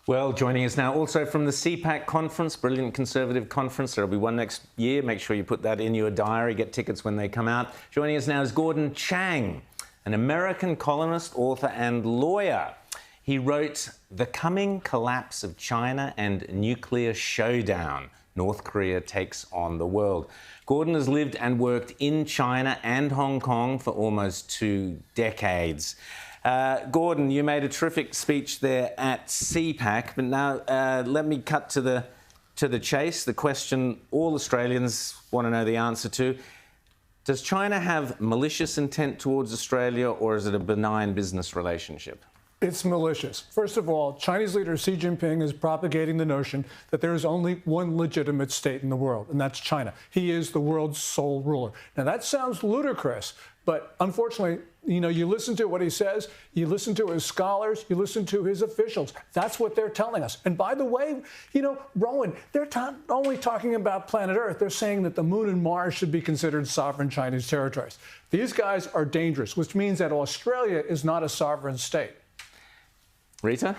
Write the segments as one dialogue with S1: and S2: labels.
S1: Well, joining us now also from the CPAC conference, brilliant conservative conference. There'll be one next year. Make sure you put that in your diary, get tickets when they come out. Joining us now is Gordon Chang, an American columnist, author and lawyer. He wrote The Coming Collapse of China and Nuclear Showdown. North Korea Takes on the World. Gordon has lived and worked in China and Hong Kong for almost 2 decades. Gordon, you made a terrific speech there at CPAC, but now let me cut to the chase. The question all Australians want to know the answer to: does China have malicious intent towards Australia, or is it a benign business relationship?
S2: It's malicious. First of all, Chinese leader Xi Jinping is propagating the notion that there is only one legitimate state in the world, and that's China. He is the world's sole ruler. Now, that sounds ludicrous, but unfortunately, you listen to what he says, you listen to his scholars, you listen to his officials. That's what they're telling us. And by the way, Rowan, they're only talking about planet Earth. They're saying that the moon and Mars should be considered sovereign Chinese territories. These guys are dangerous, which means that Australia is not a sovereign state.
S1: Rita?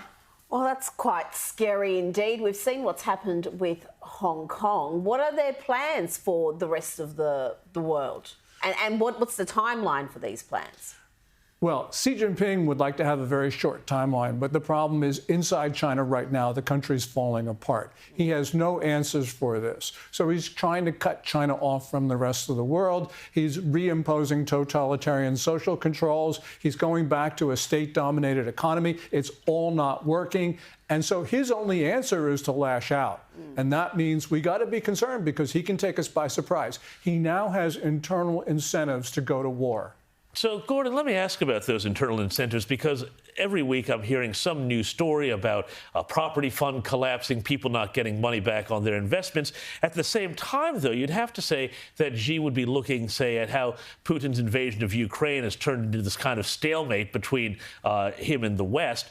S3: Well, that's quite scary indeed. We've seen what's happened with Hong Kong. What are their plans for the rest of the world? And what's the timeline for these plans?
S2: Well, Xi Jinping would like to have a very short timeline, but the problem is inside China right now, the country's falling apart. He has no answers for this. So he's trying to cut China off from the rest of the world. He's reimposing totalitarian social controls. He's going back to a state-dominated economy. It's all not working. And so his only answer is to lash out. And that means we got to be concerned because he can take us by surprise. He now has internal incentives to go to war.
S4: So, Gordon, let me ask about those internal incentives, because every week I'm hearing some new story about a property fund collapsing, people not getting money back on their investments. At the same time, though, you'd have to say that Xi would be looking, say, at how Putin's invasion of Ukraine has turned into this kind of stalemate between him and the West.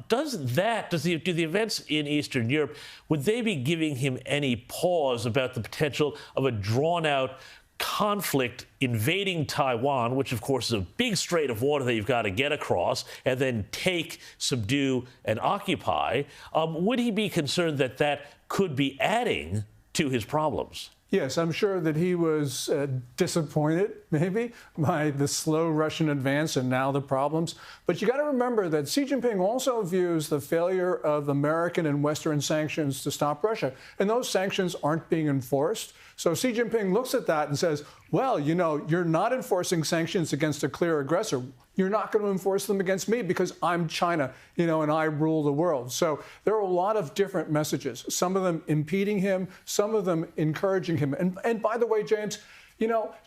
S4: Do the events in Eastern Europe, would they be giving him any pause about the potential of a drawn-out conflict invading Taiwan, which of course is a big strait of water that you've got to get across, and then take, subdue, and occupy? Would he be concerned that that could be adding to his problems?
S2: Yes, I'm sure that he was disappointed, maybe, by the slow Russian advance and now the problems. But you got to remember that Xi Jinping also views the failure of American and Western sanctions to stop Russia. And those sanctions aren't being enforced. So Xi Jinping looks at that and says, well, you're not enforcing sanctions against a clear aggressor. You're not going to enforce them against me because I'm China, and I rule the world. So there are a lot of different messages, some of them impeding him, some of them encouraging him. And by the way, James,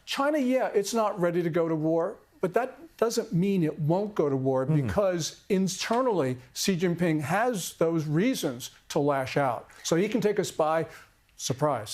S2: China, yeah, it's not ready to go to war, but that doesn't mean it won't go to war because internally Xi Jinping has those reasons to lash out. So he can take us by surprise.